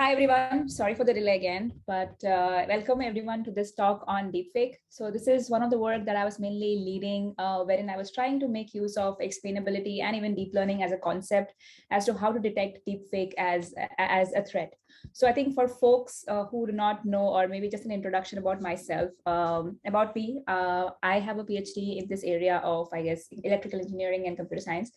Hi, everyone. Sorry for the delay again, but welcome everyone to this talk on deepfake. So this is one of the work that I was mainly leading, wherein I was trying to make use of explainability and even deep learning as a concept as to how to detect deepfake as a threat. So I think for folks who do not know, or maybe just an introduction about myself, about me, I have a PhD in this area of, I guess, electrical engineering and computer science.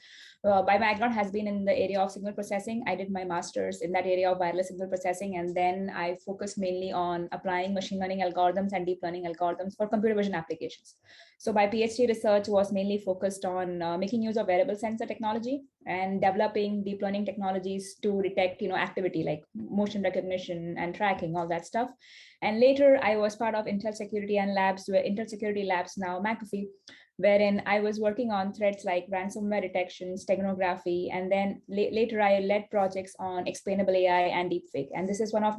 My background has been in the area of signal processing. I did my master's in that area of wireless signal processing, and then I focused mainly on applying machine learning algorithms and deep learning algorithms for computer vision applications. So my PhD research was mainly focused on making use of wearable sensor technology and developing deep learning technologies to detect, activity like motion recognition and tracking, all that stuff. And later, I was part of Intel Security and Labs, where Intel Security Labs, now McAfee, wherein I was working on threats like ransomware detection, steganography, and then later I led projects on explainable AI and deepfake. And this is one of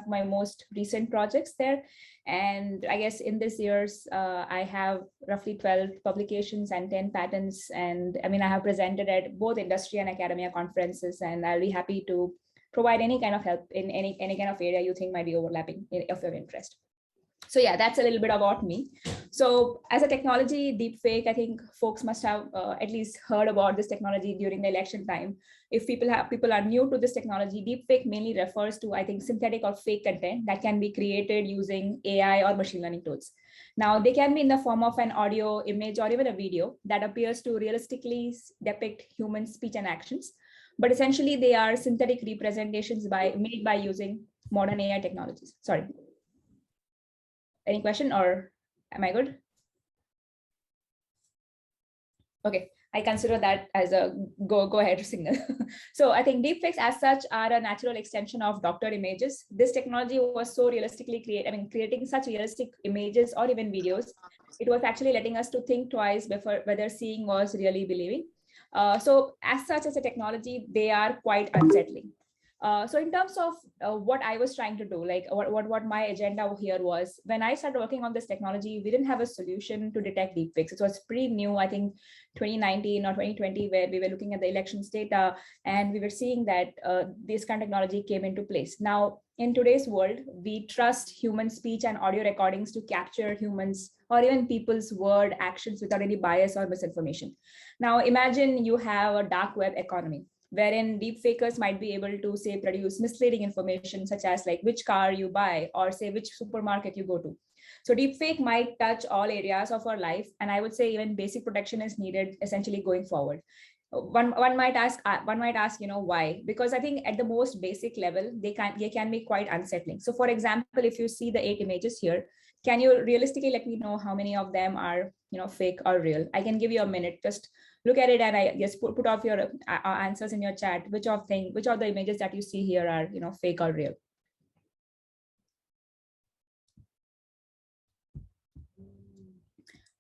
my most recent projects there. And I guess in this years, I have roughly 12 publications and 10 patents. And I mean, I have presented at both industry and academia conferences, and I'll be happy to provide any kind of help in any kind of area you think might be overlapping of your interest. So yeah, that's a little bit about me. So as a technology, deepfake, I think folks must have at least heard about this technology during the election time. If people are new to this technology, deepfake mainly refers to, I think, synthetic or fake content that can be created using AI or machine learning tools. Now, they can be in the form of an audio, image, or even a video that appears to realistically depict human speech and actions. But essentially, they are synthetic representations made by using modern AI technologies. Sorry. Any question, or am I good? Okay, I consider that as a go ahead signal. So I think deepfakes as such are a natural extension of doctored images. This technology was so realistically creating such realistic images or even videos, it was actually letting us to think twice before whether seeing was really believing. So as such as a technology, they are quite unsettling. So in terms of what I was trying to do, like what my agenda here was, when I started working on this technology, we didn't have a solution to detect deepfakes. It was pretty new, I think 2019 or 2020, where we were looking at the elections data and we were seeing that this kind of technology came into place. Now, in today's world, we trust human speech and audio recordings to capture humans or even people's word actions without any bias or misinformation. Now, imagine you have a dark web economy wherein deepfakers might be able to, say, produce misleading information such as like which car you buy or say which supermarket you go to. So deepfake might touch all areas of our life, and I would say even basic protection is needed essentially going forward. One might ask, why? Because I think at the most basic level, they can be quite unsettling. So for example, if you see the 8 images here, can you realistically let me know how many of them are fake or real? I can give you a minute. Just look at it and I just put off your answers in your chat. Which of the images that you see here are fake or real?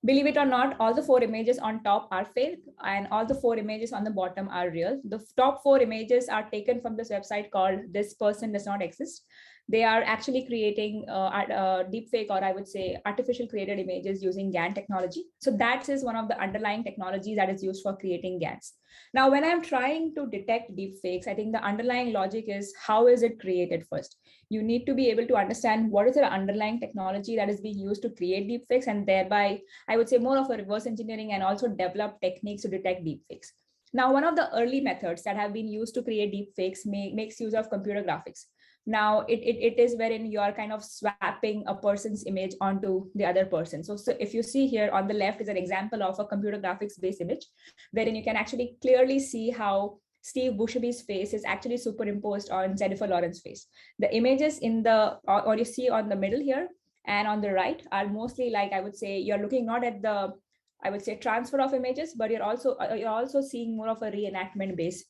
Believe it or not, all the 4 images on top are fake and all the 4 images on the bottom are real. The top 4 images are taken from this website called This Person Does Not Exist. They are actually creating deepfake, or I would say artificial created images using GAN technology. So that is one of the underlying technologies that is used for creating GANs. Now, when I'm trying to detect deepfakes, I think the underlying logic is how is it created first? You need to be able to understand what is the underlying technology that is being used to create deepfakes, and thereby, I would say more of a reverse engineering and also develop techniques to detect deepfakes. Now, one of the early methods that have been used to create deepfakes makes use of computer graphics. Now, it is wherein you are kind of swapping a person's image onto the other person. So if you see here on the left is an example of a computer graphics based image, wherein you can actually clearly see how Steve Buscemi's face is actually superimposed on Jennifer Lawrence's face. The images in or you see on the middle here and on the right are mostly like, I would say, you're looking not at the, I would say, transfer of images, but you're also seeing more of a reenactment base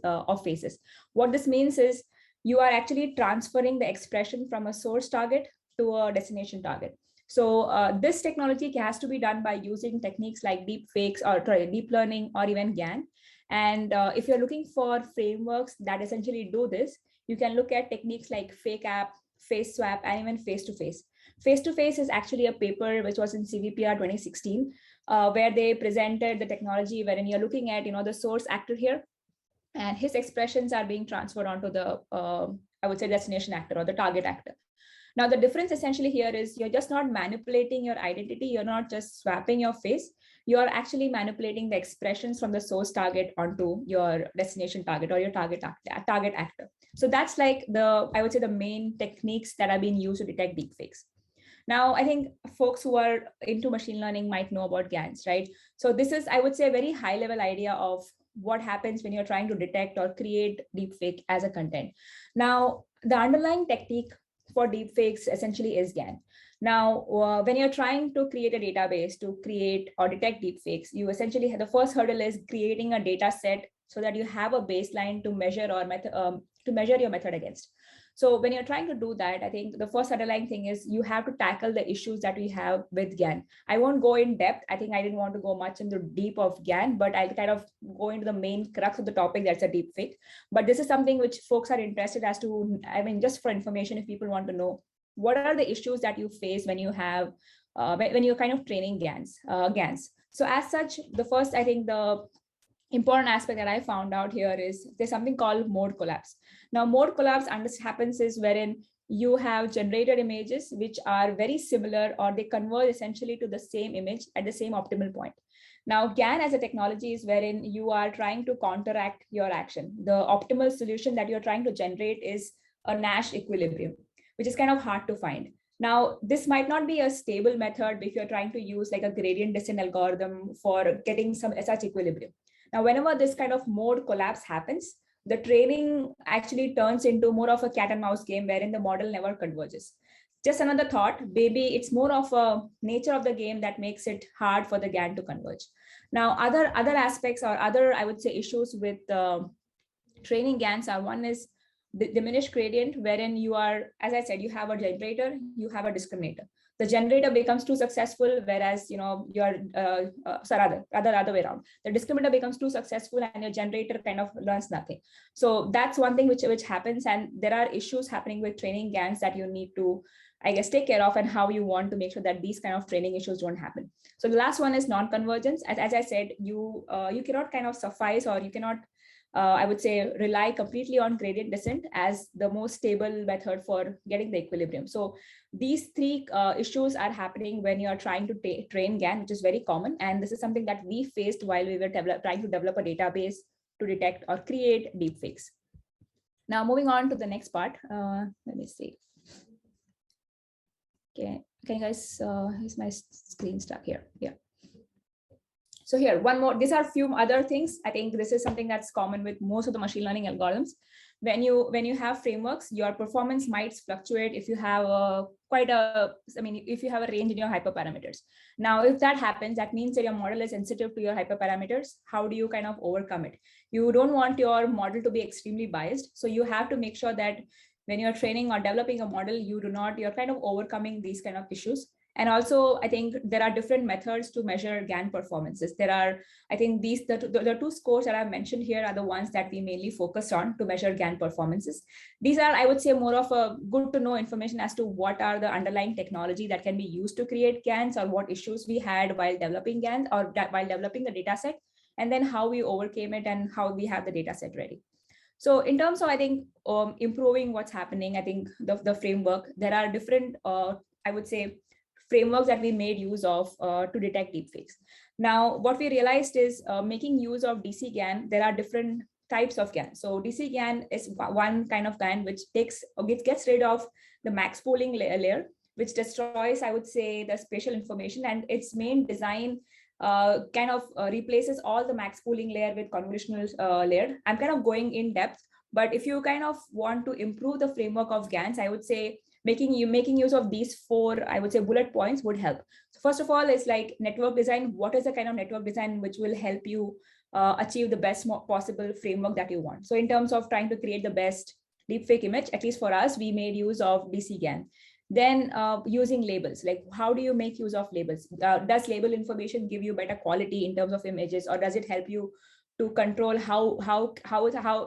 of faces. What this means is you are actually transferring the expression from a source target to a destination target. So this technology has to be done by using techniques like deep fakes or deep learning or even GAN. And if you're looking for frameworks that essentially do this, you can look at techniques like fake app, face swap, and even face-to-face. Face-to-face is actually a paper which was in CVPR 2016, where they presented the technology wherein you're looking at the source actor here, and his expressions are being transferred onto the, I would say, destination actor or the target actor. Now, the difference essentially here is you're just not manipulating your identity. You're not just swapping your face. You're actually manipulating the expressions from the source target onto your destination target or your target actor. So that's like the, I would say, the main techniques that are being used to detect deepfakes. Now, I think folks who are into machine learning might know about GANs, right? So this is, I would say, a very high level idea of what happens when you're trying to detect or create deepfake as a content. Now, the underlying technique for deepfakes essentially is GAN. Now, when you're trying to create a database to create or detect deepfakes, you essentially have the first hurdle is creating a data set so that you have a baseline to measure or to measure your method against. So when you're trying to do that, I think the first underlying thing is you have to tackle the issues that we have with GAN. I won't go in depth. I think I didn't want to go much into deep of GAN, but I'll kind of go into the main crux of the topic, that's a deep fake. But this is something which folks are interested as to, I mean, just for information, if people want to know, what are the issues that you face when you have, when you're kind of training GANs. So as such, the first, I think the important aspect that I found out here is there's something called mode collapse. Now, mode collapse happens is wherein you have generated images which are very similar or they converge essentially to the same image at the same optimal point. Now, GAN as a technology is wherein you are trying to counteract your action. The optimal solution that you're trying to generate is a Nash equilibrium, which is kind of hard to find. Now, this might not be a stable method if you're trying to use like a gradient descent algorithm for getting some such equilibrium. Now, whenever this kind of mode collapse happens, the training actually turns into more of a cat and mouse game wherein the model never converges. Just another thought, maybe it's more of a nature of the game that makes it hard for the GAN to converge. Now, other aspects or other, I would say, issues with training GANs are, one is the diminished gradient, wherein you are, as I said, you have a generator, you have a discriminator. The generator becomes too successful, whereas your other way around. The discriminator becomes too successful, and your generator kind of learns nothing. So that's one thing which happens, and there are issues happening with training GANs that you need to, I guess, take care of, and how you want to make sure that these kind of training issues don't happen. So the last one is non-convergence. As I said, you cannot kind of suffice, or you cannot, I would say, rely completely on gradient descent as the most stable method for getting the equilibrium. So these three issues are happening when you're trying to train GAN, which is very common. And this is something that we faced while we were trying to develop a database to detect or create deepfakes. Now, moving on to the next part. Let me see. Okay, can you guys, is my screen stuck here? Yeah. So here, one more, these are a few other things. I think this is something that's common with most of the machine learning algorithms. When you have frameworks, your performance might fluctuate if you have if you have a range in your hyperparameters. Now, if that happens, that means that your model is sensitive to your hyperparameters. How do you kind of overcome it? You don't want your model to be extremely biased. So you have to make sure that when you're training or developing a model, you're kind of overcoming these kind of issues. And also, I think there are different methods to measure GAN performances. There are, I think the two scores that I've mentioned here are the ones that we mainly focus on to measure GAN performances. These are, I would say, more of a good to know information as to what are the underlying technology that can be used to create GANs, or what issues we had while developing GANs or while developing the data set, and then how we overcame it and how we have the data set ready. So in terms of, I think, improving what's happening, I think the framework, there are different, I would say, frameworks that we made use of to detect deepfakes. Now, what we realized is making use of DC GAN, there are different types of GAN. So DC GAN is one kind of GAN which gets rid of the max pooling layer, which destroys, I would say, the spatial information, and its main design kind of replaces all the max pooling layer with convolutional layer. I'm kind of going in depth, but if you kind of want to improve the framework of GANs, I would say making use of these four, I would say, bullet points would help. So first of all, is like network design. What is the kind of network design which will help you achieve the best possible framework that you want? So in terms of trying to create the best deepfake image, at least for us, we made use of DC GAN. Then using labels, like how do you make use of labels? Does label information give you better quality in terms of images, or does it help you to control how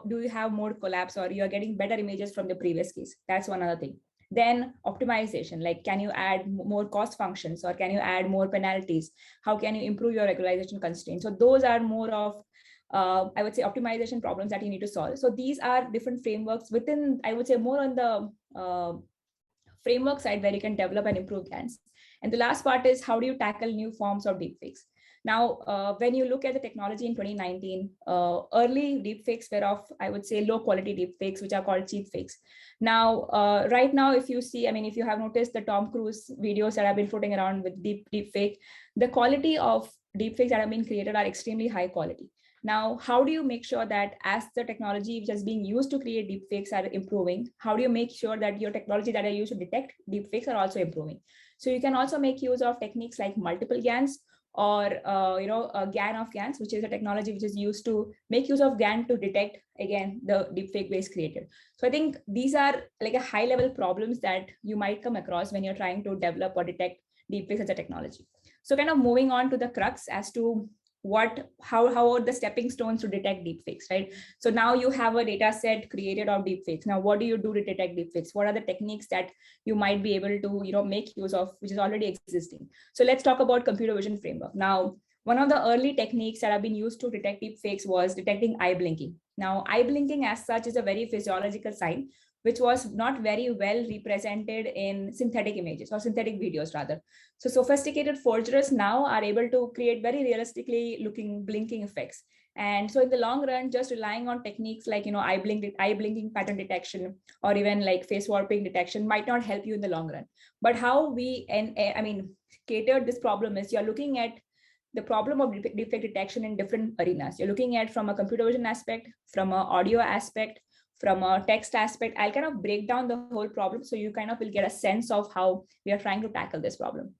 do you have more collapse, or you're getting better images from the previous case? That's one other thing. Then optimization, like can you add more cost functions, or can you add more penalties? How can you improve your regularization constraints? So those are more of I would say, optimization problems that you need to solve. So these are different frameworks within, I would say, more on the framework side where you can develop and improve GANs. And the last part is how do you tackle new forms of deepfakes? Now, when you look at the technology in 2019, early deepfakes were of, I would say, low quality deepfakes, which are called cheap fakes. Now, right now, if you see, I mean, if you have noticed the Tom Cruise videos that have been floating around with deepfake, the quality of deepfakes that have been created are extremely high quality. Now, how do you make sure that as the technology which is being used to create deepfakes are improving, how do you make sure that your technology that are used to detect deepfakes are also improving? So you can also make use of techniques like multiple GANs or a GAN of GANs, which is a technology which is used to make use of GAN to detect, again, the deepfake base created. So I think these are like a high level problems that you might come across when you're trying to develop or detect deepfakes as a technology. So kind of moving on to the crux as to how are the stepping stones to detect deepfakes, right? So now you have a data set created of deepfakes. Now, what do you do to detect deepfakes? What are the techniques that you might be able to, make use of, which is already existing? So let's talk about computer vision framework. Now, one of the early techniques that have been used to detect deepfakes was detecting eye blinking. Now, eye blinking as such is a very physiological sign, which was not very well represented in synthetic images or synthetic videos rather. So sophisticated forgers now are able to create very realistically looking blinking effects. And so in the long run, just relying on techniques like, eye blinking pattern detection, or even like face warping detection might not help you in the long run. But how we, catered this problem is you're looking at the problem of defect detection in different arenas. You're looking at from a computer vision aspect, from an audio aspect, from a text aspect. I'll kind of break down the whole problem so you kind of will get a sense of how we are trying to tackle this problem.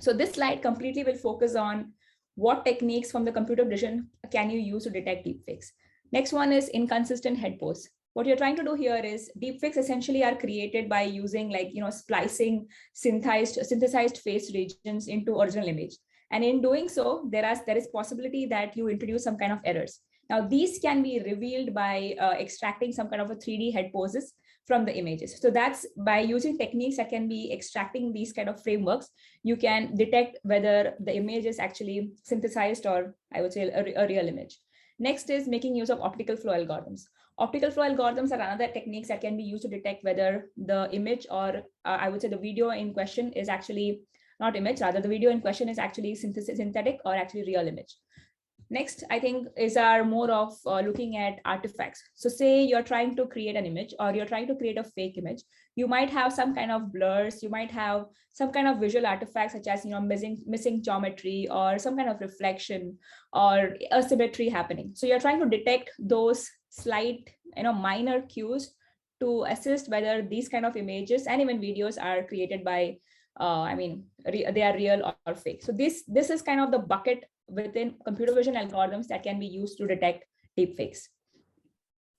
So this slide completely will focus on what techniques from the computer vision can you use to detect deepfakes. Next one is inconsistent head pose. What you're trying to do here is deepfakes essentially are created by using splicing synthesized face regions into original image. And in doing so, there is possibility that you introduce some kind of errors. Now, these can be revealed by extracting some kind of a 3D head poses from the images. So that's by using techniques that can be extracting these kind of frameworks, you can detect whether the image is actually synthesized or I would say a real image. Next is making use of optical flow algorithms. Optical flow algorithms are another techniques that can be used to detect whether the image or I would say the video in question is actually not image, rather the video in question is actually synthetic or actually real image. Next, I think, is our more of looking at artifacts. So say you're trying to create an image or you're trying to create a fake image. You might have some kind of blurs. You might have some kind of visual artifacts such as missing geometry or some kind of reflection or asymmetry happening. So you're trying to detect those slight minor cues to assist whether these kind of images and even videos are created by they are real or fake. So this is kind of the bucket within computer vision algorithms that can be used to detect deepfakes.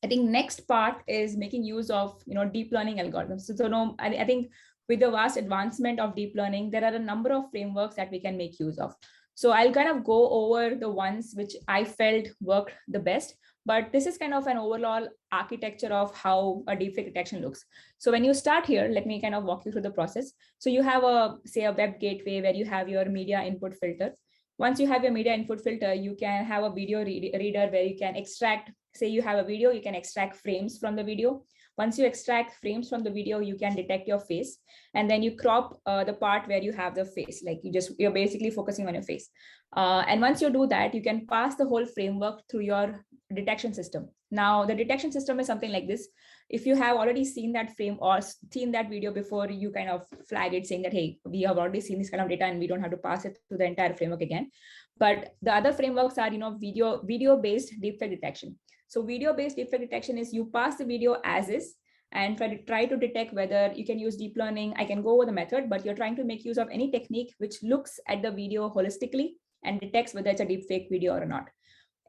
I think next part is making use of deep learning algorithms. So I think with the vast advancement of deep learning, there are a number of frameworks that we can make use of. So I'll kind of go over the ones which I felt worked the best, but this is kind of an overall architecture of how a deepfake detection looks. So when you start here, let me kind of walk you through the process. So you have a web gateway where you have your media input filter. Once you have your media input filter, you can have a video reader where you can extract, say you have a video, you can extract frames from the video. Once you extract frames from the video, you can detect your face, and then you crop the part where you have the face, like you're basically focusing on your face. And once you do that, you can pass the whole framework through your detection system. Now, the detection system is something like this. If you have already seen that frame or seen that video before, you kind of flag it saying that, hey, we have already seen this kind of data and we don't have to pass it to the entire framework again. But the other frameworks are, video-based deepfake detection. So video-based deepfake detection is you pass the video as is and try to detect whether you can use deep learning. I can go over the method, but you're trying to make use of any technique which looks at the video holistically and detects whether it's a deepfake video or not.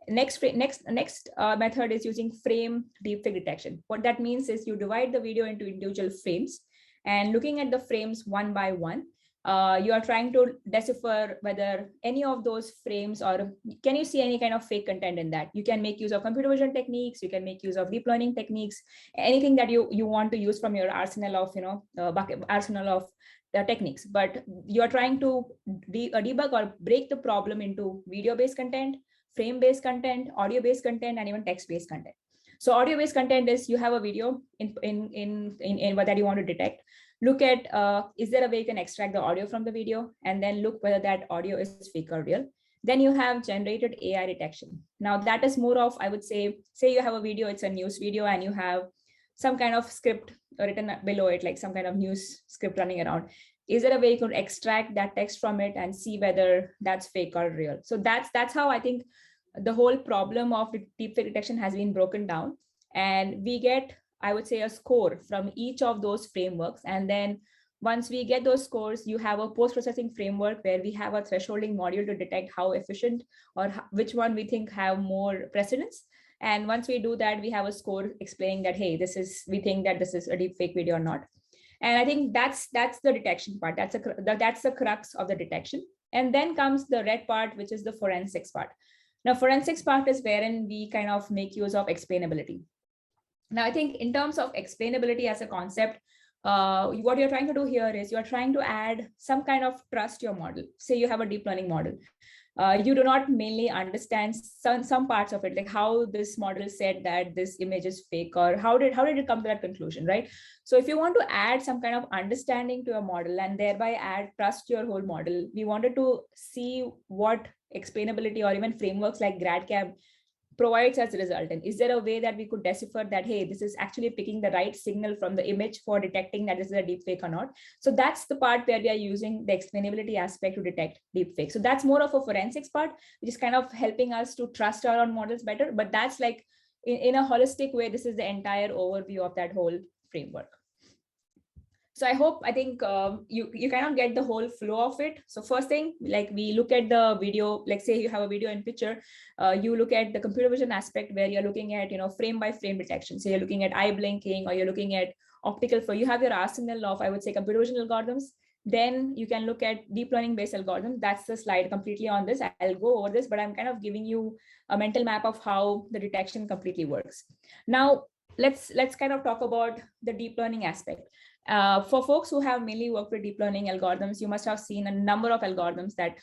Next method is using frame deepfake detection. What that means is you divide the video into individual frames, and looking at the frames one by one, you are trying to decipher whether any of those frames, or can you see any kind of fake content in that. You can make use of computer vision techniques, you can make use of deep learning techniques, anything that you want to use from your arsenal of arsenal of the techniques. But you are trying to debug or break the problem into video based content, frame-based content, audio-based content, and even text-based content. So audio-based content is you have a video in what that you want to detect. Look at, is there a way you can extract the audio from the video, and then look whether that audio is fake or real. Then you have generated AI detection. Now that is more of, I would say you have a video, it's a news video, and you have some kind of script written below it, like some kind of news script running around. Is there a way you could extract that text from it and see whether that's fake or real? So that's how I think the whole problem of deepfake detection has been broken down. And we get, I would say, a score from each of those frameworks. And then once we get those scores, you have a post-processing framework where we have a thresholding module to detect how efficient or which one we think have more precedence. And once we do that, we have a score explaining that, hey, we think that this is a deep fake video or not. And I think that's the detection part. That's the crux of the detection. And then comes the red part, which is the forensics part. Now, forensics part is wherein we kind of make use of explainability. Now, I think in terms of explainability as a concept, what you're trying to do here is you're trying to add some kind of trust to your model. Say you have a deep learning model. You do not mainly understand some parts of it, like how this model said that this image is fake, or how did it come to that conclusion, right? So if you want to add some kind of understanding to a model and thereby add trust to your whole model, we wanted to see what explainability or even frameworks like GradCam provides as a result. And is there a way that we could decipher that, hey, this is actually picking the right signal from the image for detecting that this is a deep fake or not? So that's the part where we are using the explainability aspect to detect deep fake. So that's more of a forensics part, which is kind of helping us to trust our own models better. But that's like in a holistic way, this is the entire overview of that whole framework. So I think you kind of get the whole flow of it. So first thing, like we look at the video, like say you have a video in picture, you look at the computer vision aspect where you're looking at, frame by frame detection. So you're looking at eye blinking, or you're looking at optical flow. You have your arsenal of, I would say, computer vision algorithms. Then you can look at deep learning based algorithms. That's the slide completely on this. I'll go over this, but I'm kind of giving you a mental map of how the detection completely works. Now, let's kind of talk about the deep learning aspect. For folks who have mainly worked with deep learning algorithms, you must have seen a number of algorithms that,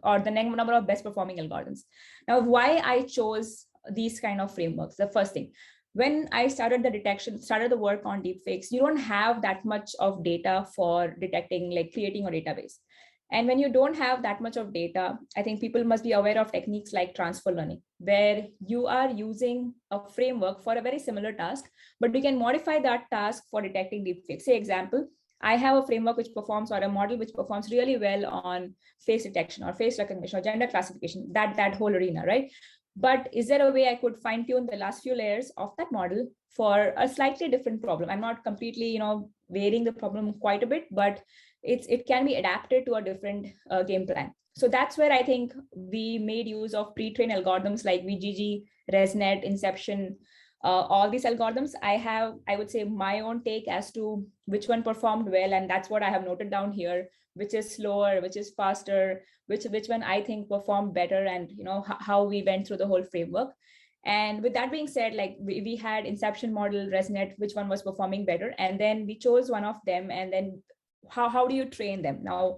or the number of best performing algorithms. Now, why I chose these kind of frameworks? The first thing, when I started the work on deepfakes, you don't have that much of data for detecting, like creating a database. And when you don't have that much of data, I think people must be aware of techniques like transfer learning, where you are using a framework for a very similar task, but you can modify that task for detecting deepfakes. Say example, I have a framework which performs, or a model which performs really well on face detection or face recognition or gender classification, that whole arena, right? But is there a way I could fine tune the last few layers of that model for a slightly different problem? I'm not completely, varying the problem quite a bit, but it can be adapted to a different game plan. So that's where I think we made use of pre-trained algorithms like VGG, ResNet, Inception, all these algorithms. I would say my own take as to which one performed well, and that's what I have noted down here, which is slower, which is faster, which one I think performed better, and how we went through the whole framework. And with that being said, like we had Inception model, ResNet, which one was performing better, and then we chose one of them. And then how do you train them? Now,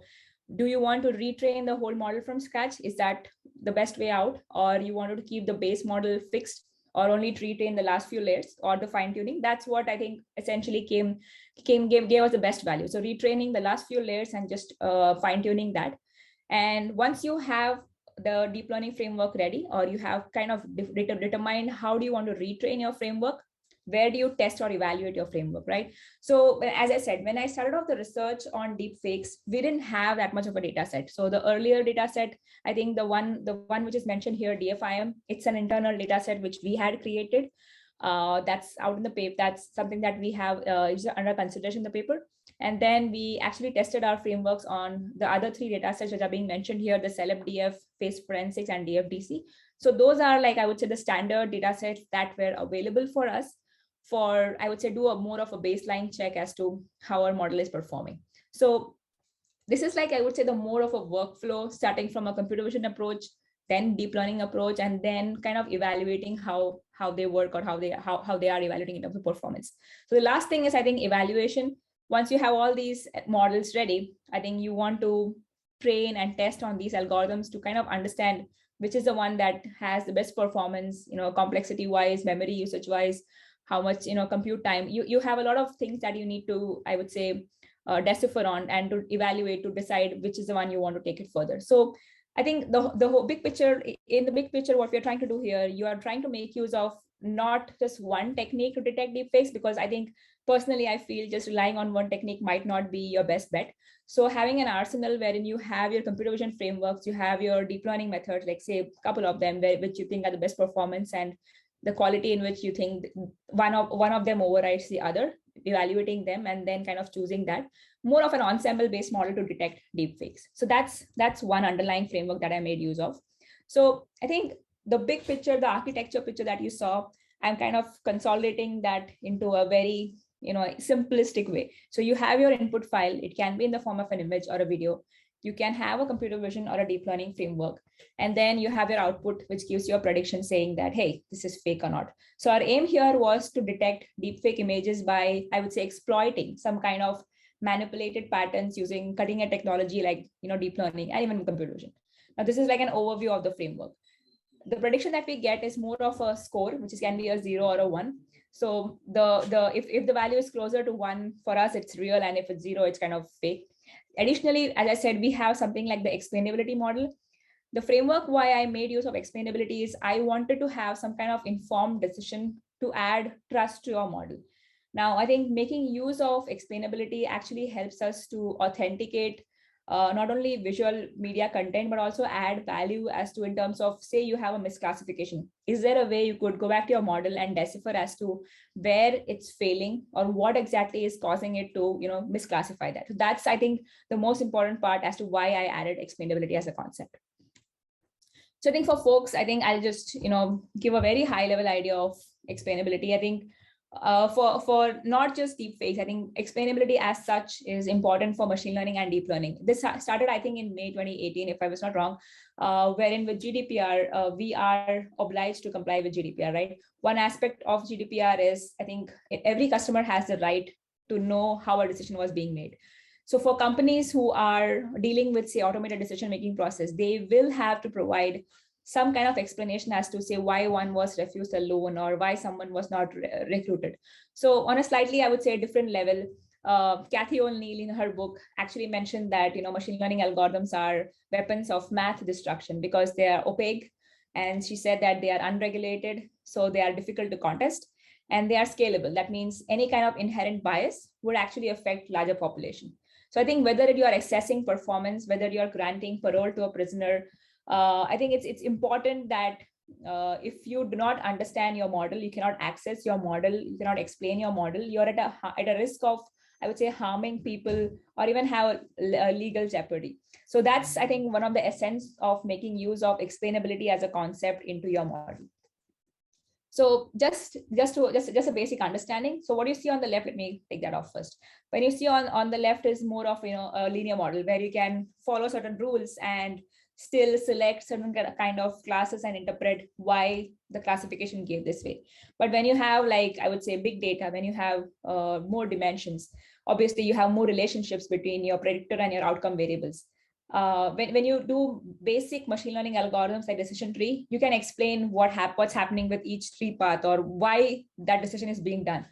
do you want to retrain the whole model from scratch? Is that the best way out? Or you wanted to keep the base model fixed, or only retrain the last few layers, or the fine tuning? That's what I think essentially gave us the best value. So retraining the last few layers and just fine tuning that. And once you have the deep learning framework ready, or you have kind of determined how do you want to retrain your framework, where do you test or evaluate your framework, right? So as I said, when I started off the research on deepfakes, we didn't have that much of a data set. So the earlier data set, I think the one which is mentioned here, DFIM, it's an internal data set which we had created. That's out in the paper. That's something that we have is under consideration in the paper. And then we actually tested our frameworks on the other three data sets which are being mentioned here, the CelebDF, Face Forensics, and DFDC. So those are, like, I would say, the standard data sets that were available for us for, I would say, do a more of a baseline check as to how our model is performing. So this is, like, I would say, the more of a workflow, starting from a computer vision approach, then deep learning approach, and then kind of evaluating how they work, or how they are evaluating in terms of performance. So the last thing is, I think, evaluation. Once you have all these models ready, I think you want to train and test on these algorithms to kind of understand which is the one that has the best performance, complexity wise, memory usage wise, how much, compute time. You have a lot of things that you need to, I would say, decipher on and to evaluate to decide which is the one you want to take it further. So I think the whole big picture, in the big picture, what we're trying to do here, you are trying to make use of not just one technique to detect deepfakes, because I think personally, I feel just relying on one technique might not be your best bet. So having an arsenal wherein you have your computer vision frameworks, you have your deep learning methods, like say a couple of them, which you think are the best performance and the quality in which you think one of them overrides the other, evaluating them and then kind of choosing that, more of an ensemble based model to detect deepfakes. So that's one underlying framework that I made use of. So I think the big picture, the architecture picture that you saw, I'm kind of consolidating that into a very simplistic way. So you have your input file. It can be in the form of an image or a video. You can have a computer vision or a deep learning framework. And then you have your output, which gives you a prediction saying that, hey, this is fake or not. So our aim here was to detect deepfake images by, I would say, exploiting some kind of manipulated patterns using cutting edge technology like deep learning and even computer vision. Now, this is like an overview of the framework. The prediction that we get is more of a score, which can be a 0 or a 1. So if the value is closer to 1, for us, it's real. And if it's 0, it's kind of fake. Additionally, as I said, we have something like the explainability model. The framework why I made use of explainability is I wanted to have some kind of informed decision to add trust to your model. Now, I think making use of explainability actually helps us to authenticate not only visual media content, but also add value as to in terms of, say, you have a misclassification. Is there a way you could go back to your model and decipher as to where it's failing or what exactly is causing it to, misclassify that? So that's, I think, the most important part as to why I added explainability as a concept. So I think for folks, I think I'll just, give a very high level idea of explainability. I think for not just deepfakes, I think explainability as such is important for machine learning and deep learning. This started, I think, in May 2018, if I was not wrong, wherein with GDPR, we are obliged to comply with GDPR, right? One aspect of GDPR is, I think, every customer has the right to know how a decision was being made. So for companies who are dealing with, say, automated decision-making process, they will have to provide some kind of explanation as to, say, why one was refused a loan or why someone was not recruited. So on a slightly, I would say, different level, Cathy O'Neil in her book actually mentioned that, machine learning algorithms are weapons of math destruction because they are opaque. And she said that they are unregulated, so they are difficult to contest, and they are scalable. That means any kind of inherent bias would actually affect larger population. So I think whether you are assessing performance, whether you are granting parole to a prisoner, I think it's important that if you do not understand your model, you cannot access your model, you cannot explain your model, you're at a risk of, I would say, harming people or even have a legal jeopardy. So that's, I think, one of the essence of making use of explainability as a concept into your model. So just a basic understanding. So what you see on the left, let me take that off first. When you see on the left is more of a linear model where you can follow certain rules and still select certain kind of classes and interpret why the classification gave this way. But when you have, like, I would say, big data, when you have more dimensions, obviously you have more relationships between your predictor and your outcome variables. When you do basic machine learning algorithms like decision tree, you can explain what's happening with each tree path or why that decision is being done.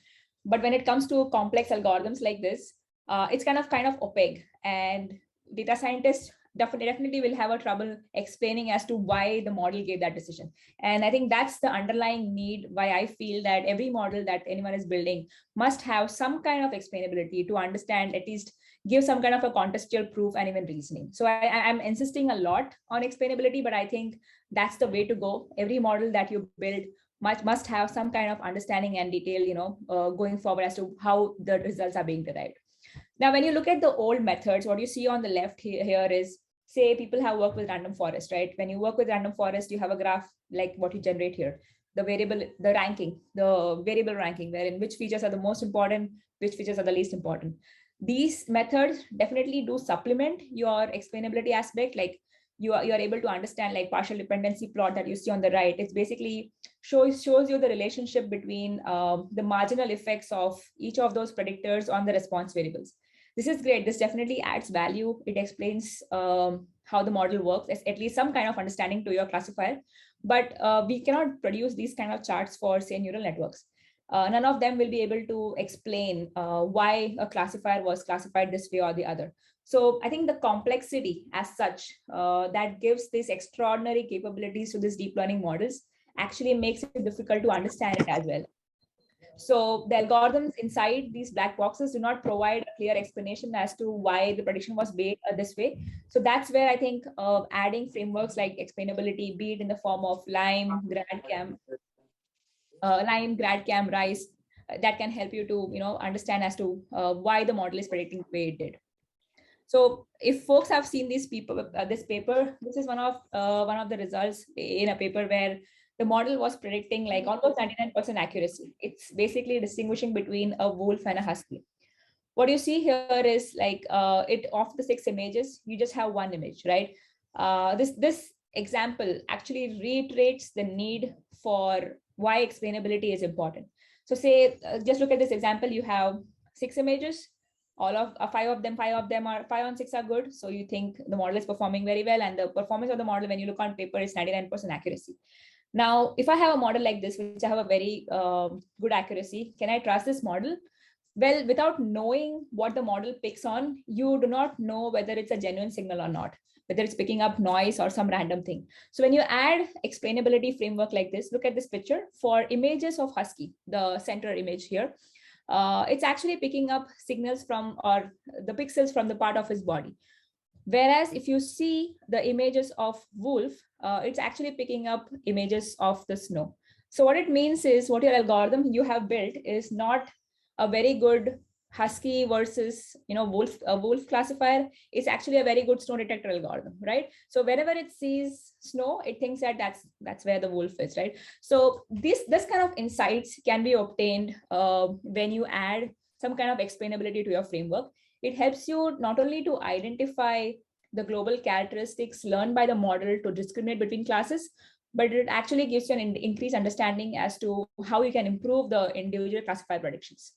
But when it comes to complex algorithms like this, it's kind of opaque, and data scientists definitely will have a trouble explaining as to why the model gave that decision. And I think that's the underlying need why I feel that every model that anyone is building must have some kind of explainability to understand, at least give some kind of a contextual proof and even reasoning. So I'm insisting a lot on explainability, but I think that's the way to go. Every model that you build must have some kind of understanding and detail, going forward as to how the results are being derived. Now, when you look at the old methods, what you see on the left here is, say, people have worked with random forest, right? When you work with random forest, you have a graph like what you generate here, the variable ranking, wherein which features are the most important, which features are the least important. These methods definitely do supplement your explainability aspect. Like you are able to understand, like, partial dependency plot that you see on the right. It's basically shows you the relationship between the marginal effects of each of those predictors on the response variables. This is great. This definitely adds value. It explains how the model works, at least some kind of understanding to your classifier. But we cannot produce these kind of charts for, say, neural networks. None of them will be able to explain why a classifier was classified this way or the other. So I think the complexity as such that gives these extraordinary capabilities to these deep learning models actually makes it difficult to understand it as well. So the algorithms inside these black boxes do not provide a clear explanation as to why the prediction was made this way. So that's where I think adding frameworks like explainability, be it in the form of Lime, GradCam, Rice, that can help you to understand as to why the model is predicting the way it did. So if folks have seen this paper, this is one of the results in a paper where the model was predicting like almost 99% accuracy. It's basically distinguishing between a wolf and a husky. What you see here is like it of the 6 images, you just have one image, right? This example actually reiterates the need for why explainability is important. So say, just look at this example. You have 6 images. All of 5 of them are 5 on 6 are good. So you think the model is performing very well, and the performance of the model when you look on paper is 99% accuracy. Now, if I have a model like this, which I have a very good accuracy, can I trust this model? Well, without knowing what the model picks on, you do not know whether it's a genuine signal or not, whether it's picking up noise or some random thing. So when you add explainability framework like this, look at this picture for images of husky, the center image here. It's actually picking up signals from, or the pixels from the part of his body. Whereas if you see the images of wolf, it's actually picking up images of the snow. So what it means is what your algorithm you have built is not a very good husky versus wolf classifier. Is actually a very good snow detector algorithm, right? So whenever it sees snow, it thinks that that's where the wolf is, right? So this kind of insights can be obtained when you add some kind of explainability to your framework. It helps you not only to identify the global characteristics learned by the model to discriminate between classes, but it actually gives you an increased understanding as to how you can improve the individual classifier predictions.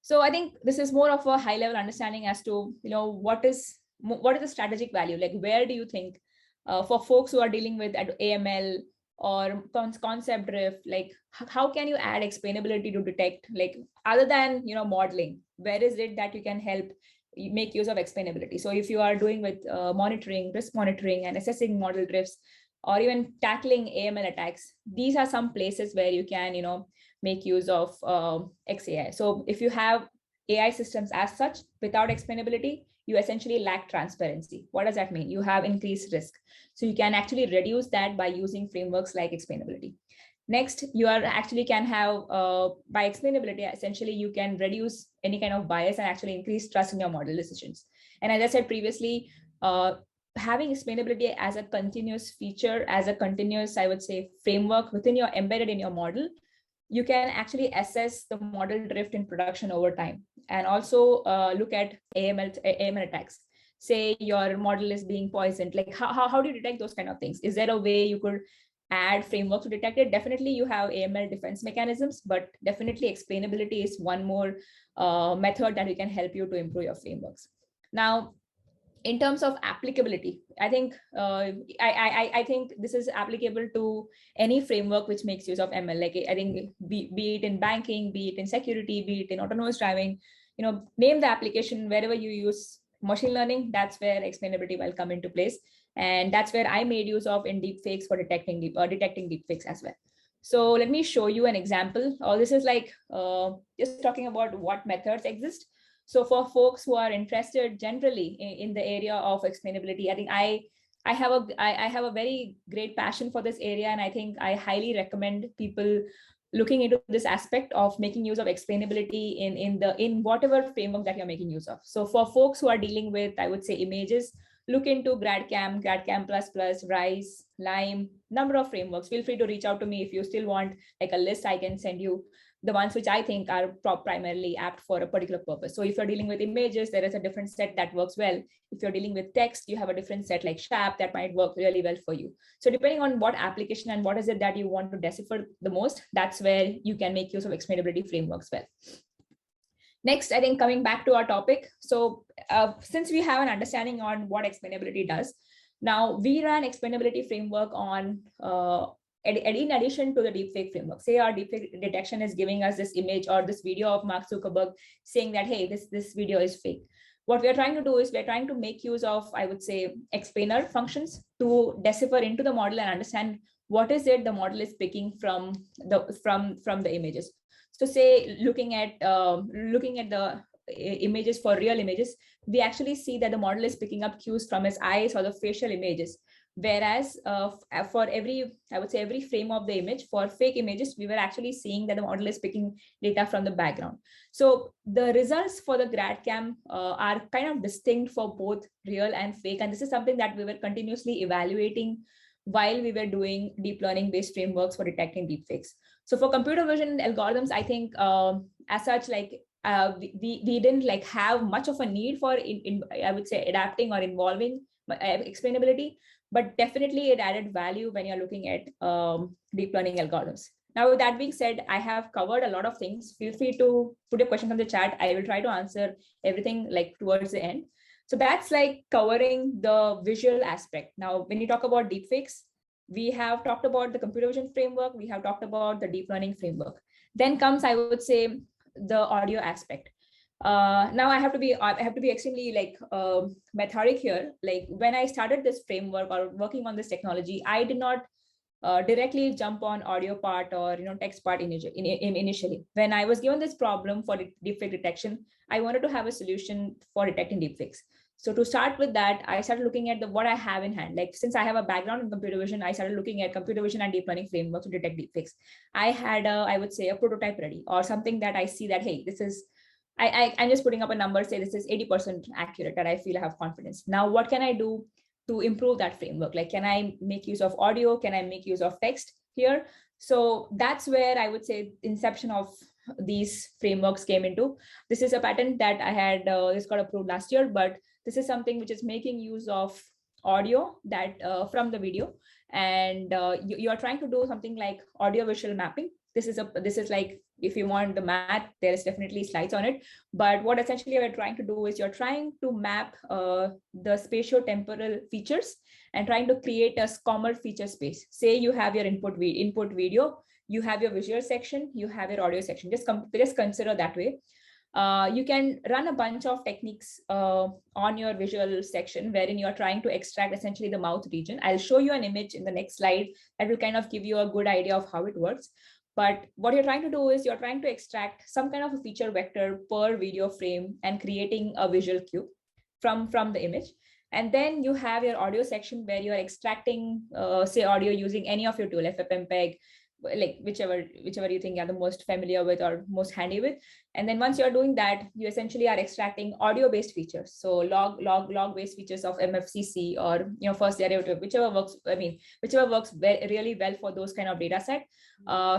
So I think this is more of a high level understanding as to what is the strategic value, like where do you think for folks who are dealing with AML or concept drift, like how can you add explainability to detect, like other than modeling, where is it that you can help make use of explainability? So if you are doing with monitoring, risk monitoring, and assessing model drifts, or even tackling AML attacks, these are some places where you can make use of XAI. So if you have AI systems as such without explainability, you essentially lack transparency. What does that mean? You have increased risk. So you can actually reduce that by using frameworks like explainability. Next, you are actually can have by explainability, essentially you can reduce any kind of bias and actually increase trust in your model decisions. And as I said previously, having explainability as a continuous feature, as a continuous, I would say, framework within your embedded in your model, you can actually assess the model drift in production over time, and also look at AML attacks. Say your model is being poisoned, like how do you detect those kind of things? Is there a way you could add framework to detect it? Definitely you have AML defense mechanisms, but definitely explainability is one more method that we can help you to improve your frameworks. Now, in terms of applicability, I think I think this is applicable to any framework which makes use of ML. Like I think be it in banking, be it in security, be it in autonomous driving, name the application wherever you use machine learning. That's where explainability will come into place, and that's where I made use of in deepfakes for detecting deepfakes as well. So let me show you an example. This is like just talking about what methods exist. So for folks who are interested generally in the area of explainability, I think I have a very great passion for this area, and I think I highly recommend people looking into this aspect of making use of explainability in whatever framework that you're making use of. So for folks who are dealing with, I would say, images, look into GradCam++, Rice, Lime, number of frameworks. Feel free to reach out to me if you still want like a list. I can send you the ones which I think are primarily apt for a particular purpose. So if you're dealing with images, there is a different set that works well. If you're dealing with text, you have a different set like SHAP that might work really well for you. So depending on what application and what is it that you want to decipher the most, that's where you can make use of explainability frameworks well. Next, I think coming back to our topic. So since we have an understanding on what explainability does, now we run explainability framework on in addition to the deepfake framework. Say our deepfake detection is giving us this image or this video of Mark Zuckerberg saying that, hey, this video is fake. What we are trying to do is we're trying to make use of, I would say, explainer functions to decipher into the model and understand what is it the model is picking from the images. So say looking at the images for real images, we actually see that the model is picking up cues from his eyes or the facial images. Whereas for every, I would say, every frame of the image for fake images, we were actually seeing that the model is picking data from the background. So the results for the GradCam are kind of distinct for both real and fake. And this is something that we were continuously evaluating while we were doing deep learning based frameworks for detecting deepfakes. So for computer vision algorithms, I think as such, like we didn't like have much of a need for I would say adapting or involving explainability, but definitely it added value when you're looking at deep learning algorithms. Now, with that being said, I have covered a lot of things. Feel free to put your questions on the chat. I will try to answer everything like towards the end. So that's like covering the visual aspect. Now, when you talk about deepfakes, we have talked about the computer vision framework. We have talked about the deep learning framework. Then comes, I would say, the audio aspect. Now I have to be extremely like methodic here. Like when I started this framework or working on this technology, I did not directly jump on audio part or text part initially. When I was given this problem for deepfake detection, I wanted to have a solution for detecting deepfakes. So to start with that, I started looking at what I have in hand. Like since I have a background in computer vision, I started looking at computer vision and deep learning frameworks to detect deepfakes. I had I would say a prototype ready or something that I see that, hey, this is I'm just putting up a number, say this is 80% accurate, that I feel I have confidence. Now, what can I do to improve that framework? Like, can I make use of audio? Can I make use of text here? So that's where I would say inception of these frameworks came into. This is a patent that I had, this got approved last year, but this is something which is making use of audio that from the video. And you are trying to do something like audio visual mapping. This is like, if you want the math, there is definitely slides on it. But what essentially we're trying to do is you're trying to map the spatio-temporal features and trying to create a common feature space. Say you have your input video, you have your visual section, you have your audio section. Just consider that way. You can run a bunch of techniques on your visual section wherein you're trying to extract essentially the mouth region. I'll show you an image in the next slide that will kind of give you a good idea of how it works. But what you're trying to do is you're trying to extract some kind of a feature vector per video frame and creating a visual cue from the image. And then you have your audio section where you're extracting, say, audio using any of your tool, FFmpeg, like whichever you think you're the most familiar with or most handy with. And then once you're doing that, you essentially are extracting audio based features, so log based features of MFCC or first derivative, whichever works really well for those kind of data set.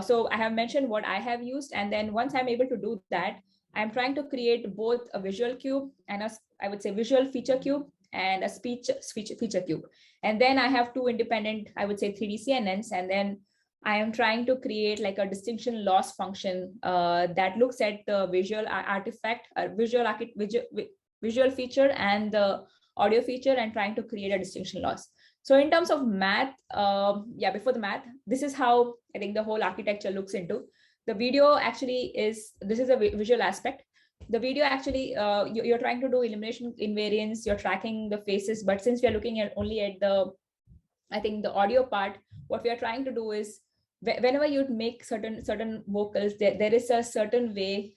So I have mentioned what I have used, and then once I'm able to do that, I'm trying to create both a visual cube and I would say visual feature cube and a speech feature cube. And then I have two independent, I would say 3D CNNs, and then I am trying to create like a distinction loss function that looks at the visual artifact, visual feature and the audio feature, and trying to create a distinction loss. So in terms of math, before the math, this is how I think the whole architecture looks into. The video actually this is a visual aspect. The video actually, you're trying to do elimination invariance, you're tracking the faces, but since we are looking at only at the audio part, what we are trying to do is whenever you make certain vocals, there is a certain way,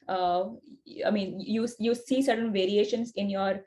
you see certain variations in your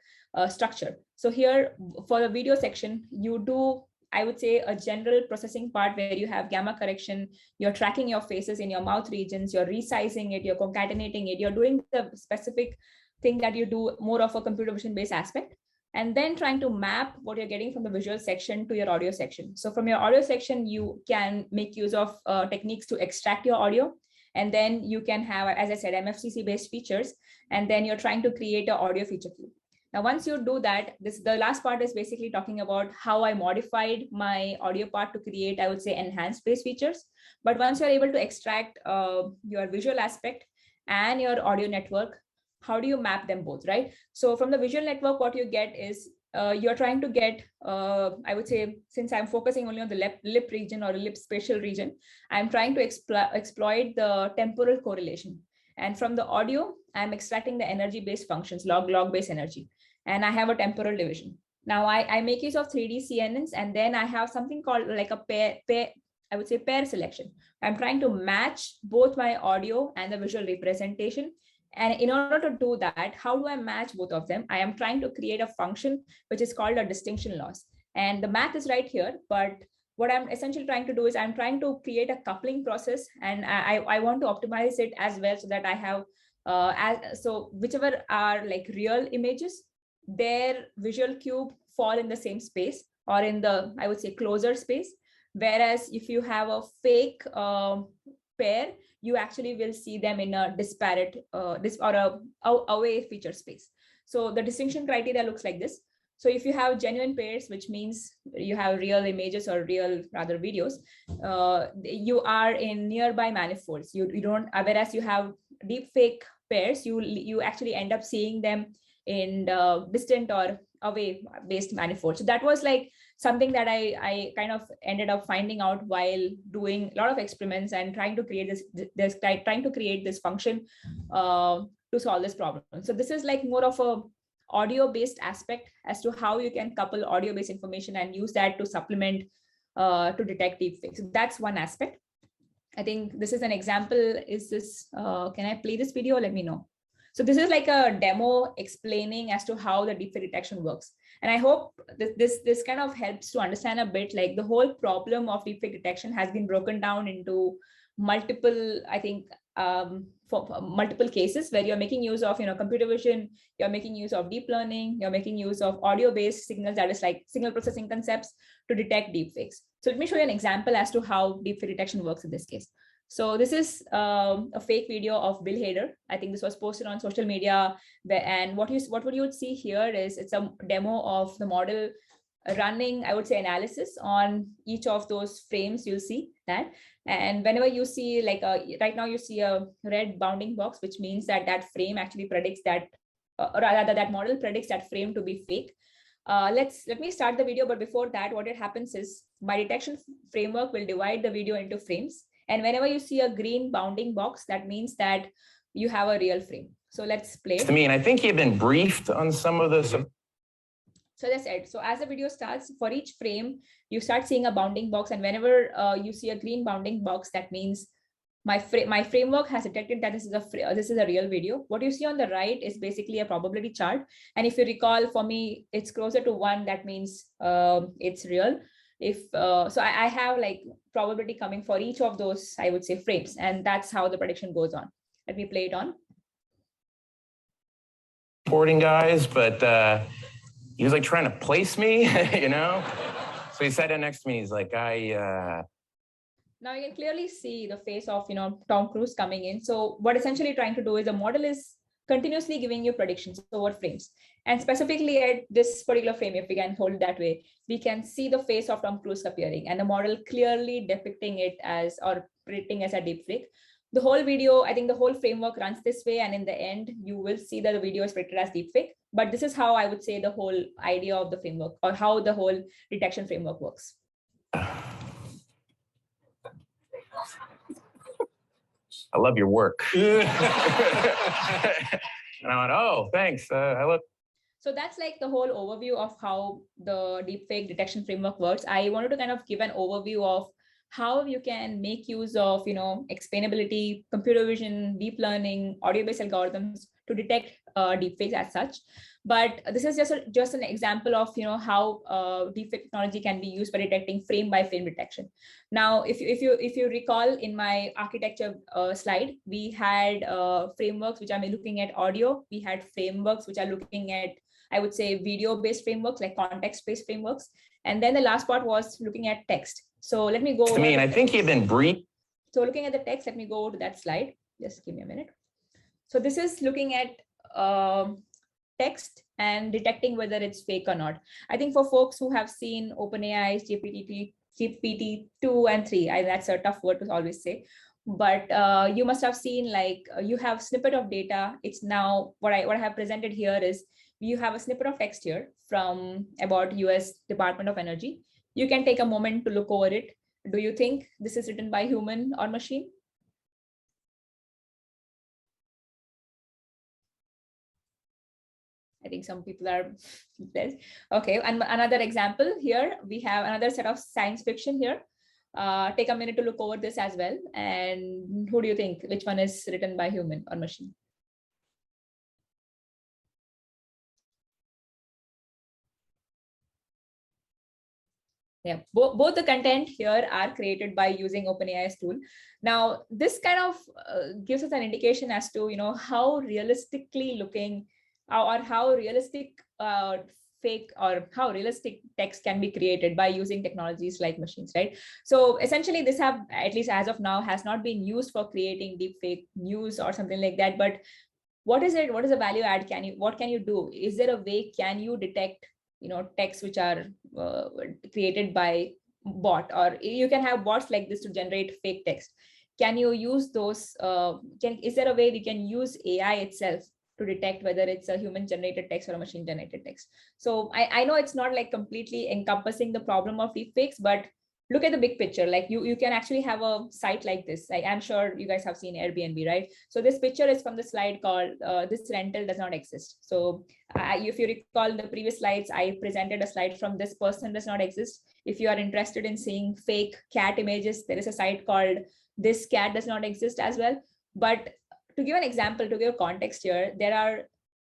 structure. So here for the video section, you do, I would say, a general processing part where you have gamma correction, you're tracking your faces in your mouth regions, you're resizing it, you're concatenating it, you're doing the specific thing that you do, more of a computer vision based aspect, and then trying to map what you're getting from the visual section to your audio section. So from your audio section, you can make use of techniques to extract your audio. And then you can have, as I said, MFCC based features. And then you're trying to create an audio feature cube. Now, once you do that, the last part is basically talking about how I modified my audio part to create, I would say, enhanced based features. But once you're able to extract your visual aspect and your audio network, how do you map them both, right? So from the visual network, what you get is you're trying to get, I would say, since I'm focusing only on the lip region or lip spatial region, I'm trying to exploit the temporal correlation. And from the audio, I'm extracting the energy-based functions, log-based energy. And I have a temporal division. Now I make use of 3D CNNs, and then I have something called like a I would say pair selection. I'm trying to match both my audio and the visual representation. And in order to do that, how do I match both of them? I am trying to create a function which is called a distinction loss. And the math is right here, but what I'm essentially trying to do is I'm trying to create a coupling process, and I want to optimize it as well so that I have, so whichever are like real images, their visual cube fall in the same space or in the, I would say, closer space. Whereas if you have a fake pair, you actually will see them in a disparate away feature space. So the distinction criteria looks like this. So if you have genuine pairs, which means you have real images or real rather videos, you are in nearby manifolds. You don't, whereas you have deep fake pairs, you actually end up seeing them in distant or away based manifolds. So that was like something that I kind of ended up finding out while doing a lot of experiments and trying to create this function to solve this problem. So this is like more of a audio based aspect as to how you can couple audio based information and use that to supplement to detect deepfakes. So that's one aspect. I think this is an example. Is this, can I play this video? Let me know. So this is like a demo explaining as to how the deepfake detection works. And I hope this kind of helps to understand a bit, like the whole problem of deepfake detection has been broken down into multiple, I think, for multiple cases where you're making use of, computer vision, you're making use of deep learning, you're making use of audio-based signals, that is like signal processing concepts, to detect deepfakes. So let me show you an example as to how deepfake detection works in this case. So this is a fake video of Bill Hader. I think this was posted on social media. And what would you see here is it's a demo of the model running, I would say, analysis on each of those frames. You'll see that. And whenever you see like right now you see a red bounding box, which means that that frame actually predicts that, or rather that model predicts that frame to be fake. Let me start the video. But before that, what it happens is my detection framework will divide the video into frames. And whenever you see a green bounding box, that means that you have a real frame. So let's play. To me, and I think you've been briefed on some of this. So that's it. So as the video starts, for each frame, you start seeing a bounding box. And whenever you see a green bounding box, that means my framework has detected that this is a real video. What you see on the right is basically a probability chart. And if you recall, for me, it's closer to 1. That means it's real. So I have like probability coming for each of those, I would say, frames. And that's how the prediction goes on. Let me play it on. Reporting guys, but he was like trying to place me, So he sat down next to me. He's like, Now you can clearly see the face of, Tom Cruise coming in. So what essentially trying to do is the model is continuously giving you predictions over frames. And specifically at this particular frame, if we can hold it that way, we can see the face of Tom Cruise appearing and the model clearly depicting it as, or predicting as, a deepfake. The whole video, I think the whole framework runs this way. And in the end, you will see that the video is predicted as deepfake. But this is how I would say the whole idea of the framework, or how the whole detection framework works. I love your work. And I went, oh, thanks. So that's like the whole overview of how the deepfake detection framework works. I wanted to kind of give an overview of how you can make use of, explainability, computer vision, deep learning, audio-based algorithms to detect deepfakes as such. But this is just an example of how deepfake technology can be used for detecting frame by frame detection. Now, if you recall in my architecture slide, we had frameworks which are looking at audio. We had frameworks which are looking at, I would say, video-based frameworks like context-based frameworks, and then the last part was looking at text. So let me go. To me, and I think you've been briefed. So looking at the text, let me go to that slide. Just give me a minute. So this is looking at text and detecting whether it's fake or not. I think for folks who have seen OpenAI's GPT-2 and 3, that's a tough word to always say. but you must have seen like you have snippet of data. It's now what I have presented here is you have a snippet of text here from about US Department of Energy. You can take a moment to look over it. Do you think this is written by human or machine? I think some people are less. Okay, and another example here, we have another set of science fiction here. Take a minute to look over this as well. And who do you think, which one is written by human or machine? Yeah, both the content here are created by using OpenAI's tool. Now, this kind of gives us an indication as to, how realistically looking or how realistic fake or how realistic text can be created by using technologies like machines, right? So essentially this have, at least as of now, has not been used for creating deep fake news or something like that. But what is it? What is the value add? What can you do? Is there a way, can you detect texts which are created by bot, or you can have bots like this to generate fake text? Can you use those is there a way we can use AI itself to detect whether it's a human generated text or a machine generated text? So I know it's not like completely encompassing the problem of deepfakes, but look at the big picture. Like you can actually have a site like this. I'm sure you guys have seen Airbnb, right? So this picture is from the slide called this rental does not exist. So if you recall the previous slides, I presented a slide from this person does not exist. If you are interested in seeing fake cat images, there is a site called this cat does not exist as well. But to give an example, to give context here, there are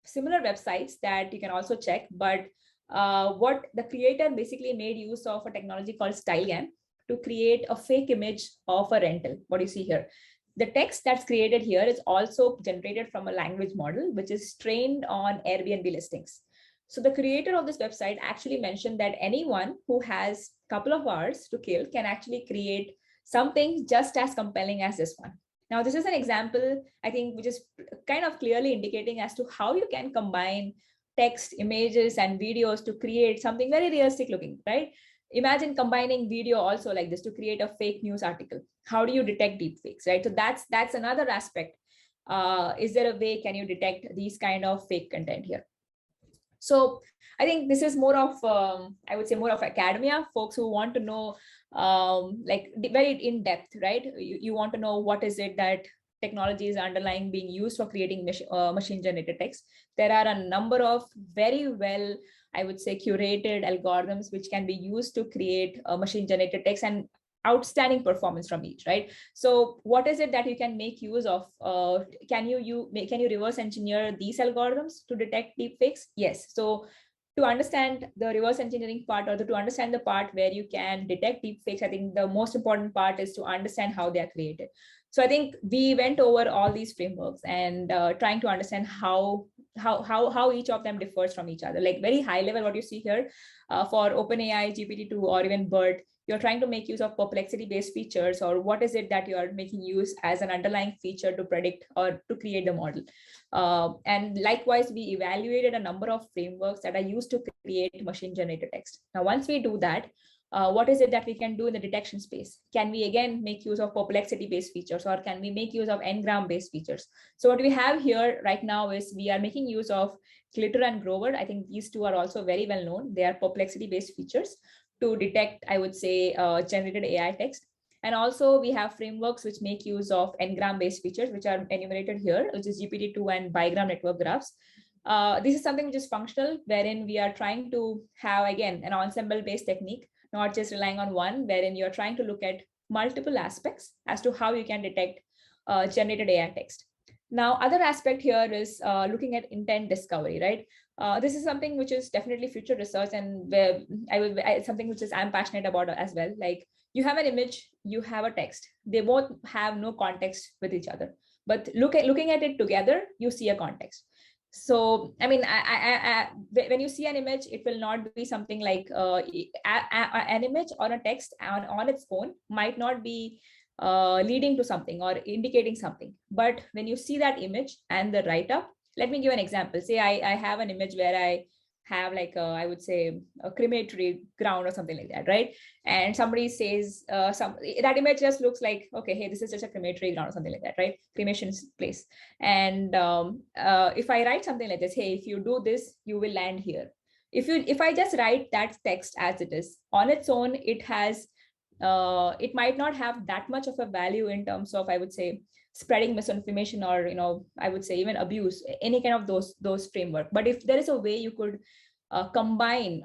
similar websites that you can also check. But what the creator basically made use of a technology called StyleGAN to create a fake image of a rental. What you see here, the text that's created here is also generated from a language model, which is trained on Airbnb listings. So the creator of this website actually mentioned that anyone who has a couple of hours to kill can actually create something just as compelling as this one. Now, this is an example, I think, which is kind of clearly indicating as to how you can combine text, images, and videos to create something very realistic looking, right? Imagine combining video also like this to create a fake news article. How do you detect deep fakes, right? So that's another aspect. Is there a way, can you detect these kind of fake content here? So I think this is more of, I would say more of academia, folks who want to know like very in depth, right? You want to know what is it that technology is underlying being used for creating machine generated text. There are a number of very well, I would say, curated algorithms which can be used to create machine generated text, and outstanding performance from each, right? So what is it that you can make use of? Can you reverse engineer these algorithms to detect deepfakes? Yes. So to understand the reverse engineering part, or to understand the part where you can detect deepfakes, I think the most important part is to understand how they are created. So I think we went over all these frameworks and trying to understand how each of them differs from each other. Like very high level, what you see here for OpenAI, GPT-2, or even BERT, you're trying to make use of perplexity based features, or what is it that you are making use as an underlying feature to predict or to create the model. And likewise, we evaluated a number of frameworks that are used to create machine generated text. Now, once we do that, what is it that we can do in the detection space? Can we again make use of perplexity based features, or can we make use of n-gram based features? So what we have here right now is we are making use of Glitter and Grover. I think these two are also very well known. They are perplexity based features to detect, I would say, generated AI text. And also we have frameworks which make use of n-gram based features, which are enumerated here, which is GPT-2 and bigram network graphs. This is something which is functional, wherein we are trying to have, again, an ensemble based technique, not just relying on one, wherein you're trying to look at multiple aspects as to how you can detect generated AI text. Now, other aspect here is looking at intent discovery, right? This is something which is definitely future research, and where something which is I'm passionate about as well. Like you have an image, you have a text. They both have no context with each other, but looking at it together, you see a context. So I mean, when you see an image, it will not be something like an image or a text on its own might not be leading to something or indicating something. But when you see that image and the write-up, let me give an example. Say I have an image where I have like I would say a crematory ground or something like that, right? And somebody says that image just looks like, okay, hey, this is just a crematory ground or something like that, right? Cremation place. And if I write something like this, hey, if you do this, you will land here. If I just write that text as it is on its own, it might not have that much of a value in terms of, I would say, spreading misinformation or, I would say even abuse, any kind of those framework. But if there is a way you could combine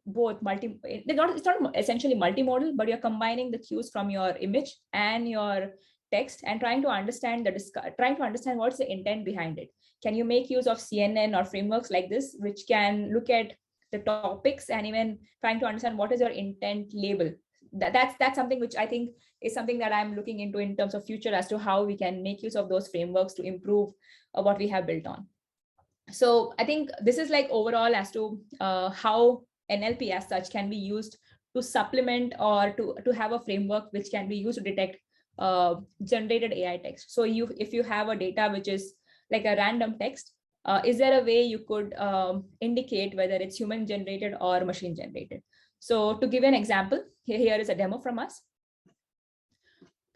both it's not essentially multimodal, but you're combining the cues from your image and your text and trying to understand what's the intent behind it. Can you make use of CNN or frameworks like this, which can look at the topics and even trying to understand what is your intent label? That's something which I think is something that I'm looking into in terms of future, as to how we can make use of those frameworks to improve what we have built on. So I think this is like overall as to how NLP as such can be used to supplement or to have a framework which can be used to detect generated AI text. So if you have a data which is like a random text, is there a way you could indicate whether it's human generated or machine generated? So to give you an example, here is a demo from us.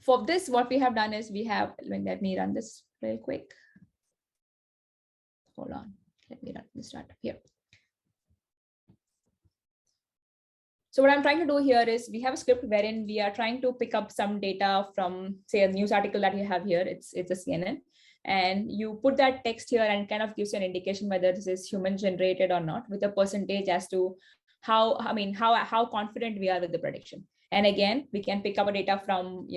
For this, what we have done is let me run this real quick. Hold on, let me run this startup here. So what I'm trying to do here is we have a script wherein we are trying to pick up some data from, say, a news article that you have here. It's a CNN. And you put that text here and kind of gives you an indication whether this is human generated or not, with a percentage as to how confident we are with the prediction. And again, we can pick up a data from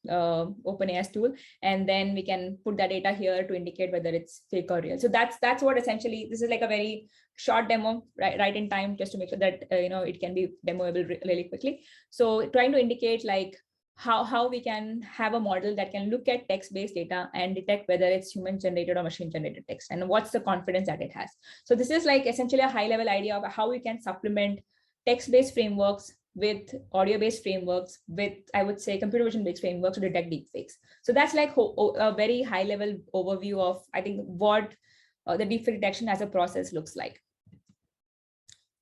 OpenAI's tool, and then we can put that data here to indicate whether it's fake or real. So that's what essentially, this is like a very short demo, right in time, just to make sure that it can be demoable really quickly. So trying to indicate like how we can have a model that can look at text-based data and detect whether it's human-generated or machine-generated text, and what's the confidence that it has. So this is like essentially a high-level idea of how we can supplement text-based frameworks with audio-based frameworks, with, I would say, computer vision-based frameworks to detect deepfakes. So that's like a very high-level overview of, I think, what the deepfake detection as a process looks like.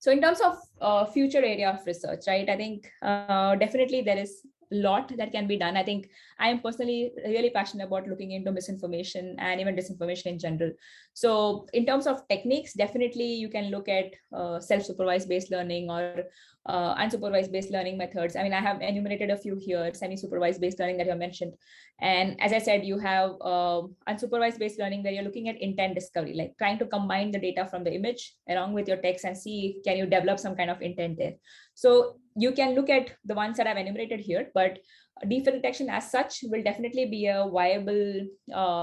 So in terms of future area of research, right, I think definitely there is a lot that can be done. I think I am personally really passionate about looking into misinformation and even disinformation in general. So in terms of techniques, definitely you can look at self-supervised based learning or unsupervised based learning methods. I mean, I have enumerated a few here, semi-supervised based learning that you mentioned. And as I said, you have unsupervised based learning where you're looking at intent discovery, like trying to combine the data from the image along with your text and see, can you develop some kind of intent there? So you can look at the ones that I've enumerated here, but deepfake detection as such will definitely be a viable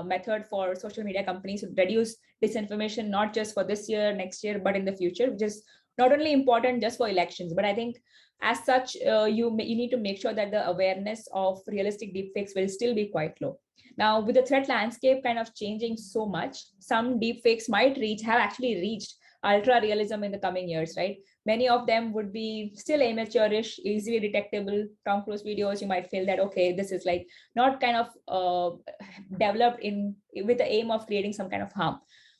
method for social media companies to reduce disinformation, not just for this year, next year, but in the future, which is not only important just for elections, but I think as such, you need to make sure that the awareness of realistic deepfakes will still be quite low. Now, with the threat landscape kind of changing so much, some deepfakes have actually reached ultra realism in the coming years, right? Many of them would be still amateurish, easily detectable. Tom Cruise videos, you might feel that, okay, this is like not kind of developed with the aim of creating some kind of harm.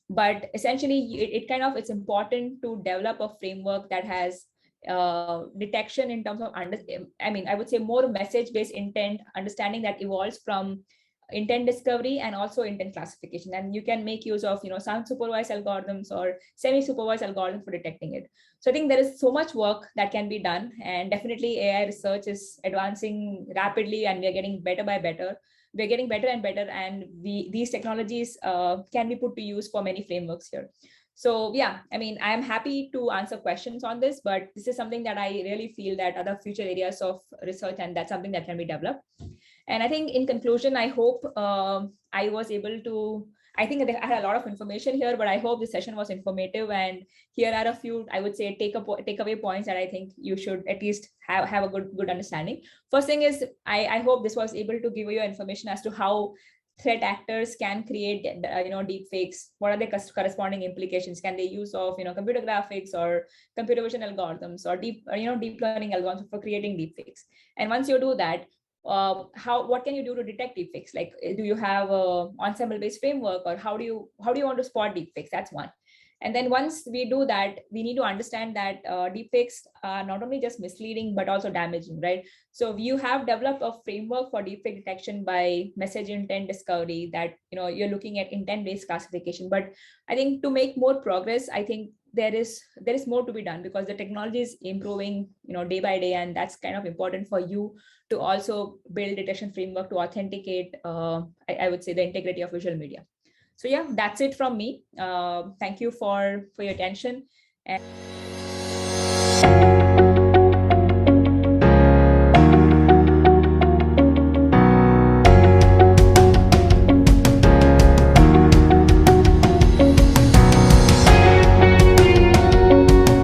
But essentially, it's important to develop a framework that has detection in terms of, I would say more message-based intent, understanding that evolves from intent discovery and also intent classification. And you can make use of, some supervised algorithms or semi-supervised algorithms for detecting it. So I think there is so much work that can be done, and definitely AI research is advancing rapidly, and we are getting better by better. We're getting better and better, and these technologies can be put to use for many frameworks here. So yeah, I mean, I am happy to answer questions on this, but this is something that I really feel that other future areas of research, and that's something that can be developed. And I think in conclusion, I hope I was able to, I think I had a lot of information here, but I hope the session was informative. And here are a few, I would say, takeaway points that I think you should at least have a good understanding. First thing is, I hope this was able to give you information as to how threat actors can create, deep fakes. What are the corresponding implications? Can they use of, computer graphics or computer vision algorithms or deep learning algorithms for creating deep fakes? And once you do that, what can you do to detect deepfakes? Like, do you have a ensemble-based framework, or how do you want to spot deepfakes? That's one. And then once we do that, we need to understand that deepfakes are not only just misleading, but also damaging, right? So you have developed a framework for deepfake detection by message intent discovery, that you're looking at intent-based classification. But I think to make more progress, I think there is more to be done, because the technology is improving day by day, and that's kind of important for you to also build detection framework to authenticate I would say the integrity of visual media. So yeah, that's it from me. Thank you for your attention. And